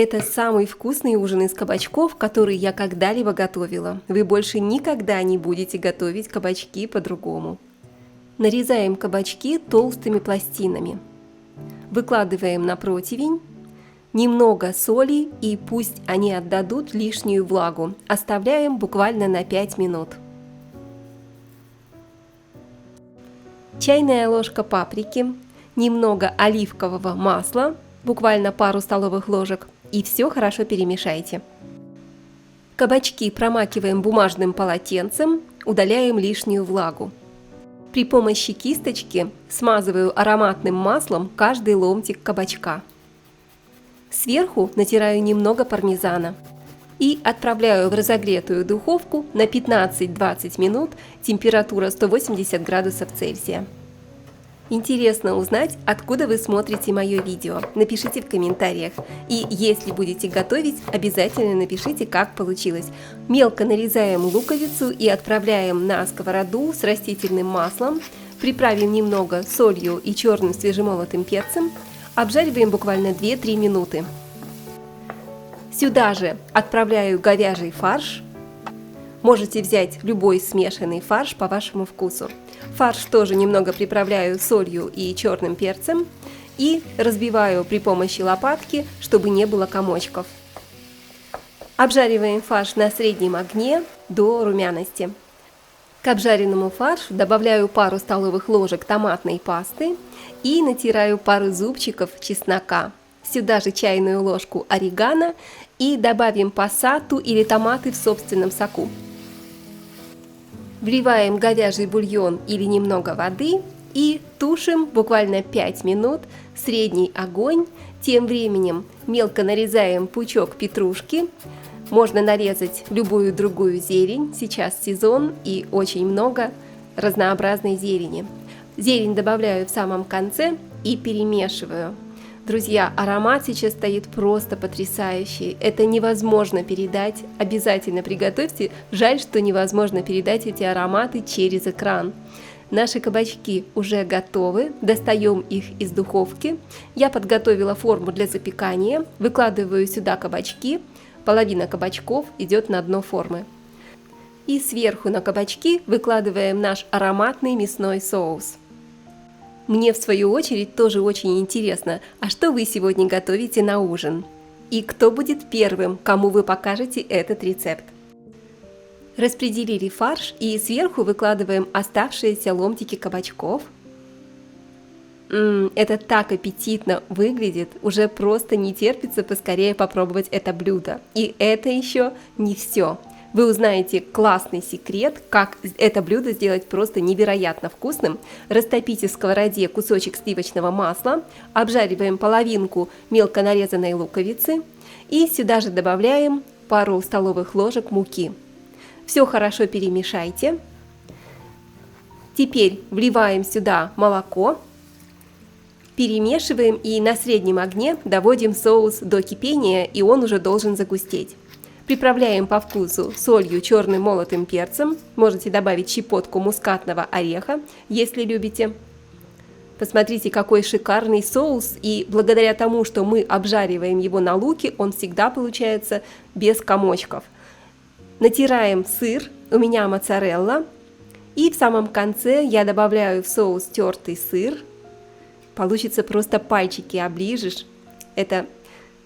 Это самый вкусный ужин из кабачков, который я когда-либо готовила. Вы больше никогда не будете готовить кабачки по-другому. Нарезаем кабачки толстыми пластинами. Выкладываем на противень. Немного соли, и пусть они отдадут лишнюю влагу. Оставляем буквально на 5 минут. Чайная ложка паприки, немного оливкового масла, буквально пару столовых ложек, и все хорошо перемешайте. Кабачки промакиваем бумажным полотенцем, удаляем лишнюю влагу. При помощи кисточки смазываю ароматным маслом каждый ломтик кабачка. Сверху натираю немного пармезана и отправляю в разогретую духовку на 15-20 минут, температура 180 градусов Цельсия. Интересно узнать, откуда вы смотрите мое видео. Напишите в комментариях. И если будете готовить, обязательно напишите, как получилось. Мелко нарезаем луковицу и отправляем на сковороду с растительным маслом. Приправим немного солью и черным свежемолотым перцем. Обжариваем буквально 2-3 минуты. Сюда же отправляю говяжий фарш. Можете взять любой смешанный фарш по вашему вкусу. Фарш тоже немного приправляю солью и черным перцем и разбиваю при помощи лопатки, чтобы не было комочков. Обжариваем фарш на среднем огне до румяности. К обжаренному фаршу добавляю пару столовых ложек томатной пасты и натираю пару зубчиков чеснока. Сюда же чайную ложку орегано и добавим пассату или томаты в собственном соку. Вливаем говяжий бульон или немного воды и тушим буквально 5 минут, средний огонь. Тем временем мелко нарезаем пучок петрушки. Можно нарезать любую другую зелень, сейчас сезон и очень много разнообразной зелени. Зелень добавляю в самом конце и перемешиваю. Друзья, аромат сейчас стоит просто потрясающий. Это невозможно передать. Обязательно приготовьте. Жаль, что невозможно передать эти ароматы через экран. Наши кабачки уже готовы. Достаем их из духовки. Я подготовила форму для запекания. Выкладываю сюда кабачки. Половина кабачков идет на дно формы. И сверху на кабачки выкладываем наш ароматный мясной соус. Мне, в свою очередь, тоже очень интересно, а что вы сегодня готовите на ужин? И кто будет первым, кому вы покажете этот рецепт? Распределили фарш и сверху выкладываем оставшиеся ломтики кабачков. Это так аппетитно выглядит, уже просто не терпится поскорее попробовать это блюдо. И это еще не все. Вы узнаете классный секрет, как это блюдо сделать просто невероятно вкусным. Растопите в сковороде кусочек сливочного масла, обжариваем половинку мелко нарезанной луковицы и сюда же добавляем пару столовых ложек муки. Все хорошо перемешайте. Теперь вливаем сюда молоко, перемешиваем и на среднем огне доводим соус до кипения, и он уже должен загустеть. Приправляем по вкусу солью, черным молотым перцем. Можете добавить щепотку мускатного ореха, если любите. Посмотрите, какой шикарный соус. И благодаря тому, что мы обжариваем его на луке, он всегда получается без комочков. Натираем сыр, у меня моцарелла. И в самом конце я добавляю в соус тертый сыр. Получится просто пальчики оближешь. Это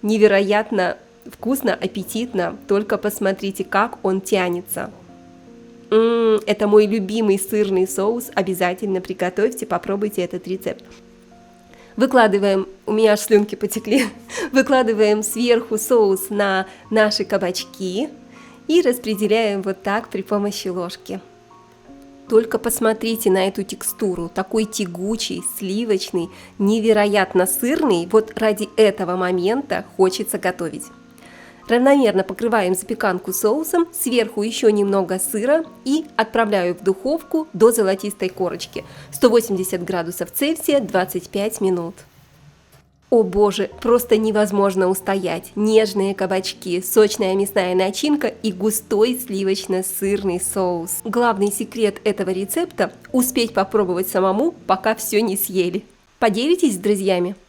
невероятно вкусно, аппетитно, только посмотрите, как он тянется. Это мой любимый сырный соус, обязательно приготовьте, попробуйте этот рецепт. Выкладываем, у меня аж слюнки потекли, выкладываем сверху соус на наши кабачки и распределяем вот так при помощи ложки. Только посмотрите на эту текстуру, такой тягучий, сливочный, невероятно сырный, вот ради этого момента хочется готовить. Равномерно покрываем запеканку соусом, сверху еще немного сыра и отправляю в духовку до золотистой корочки. 180 градусов Цельсия, 25 минут. О боже, просто невозможно устоять. Нежные кабачки, сочная мясная начинка и густой сливочно-сырный соус. Главный секрет этого рецепта – успеть попробовать самому, пока все не съели. Поделитесь с друзьями.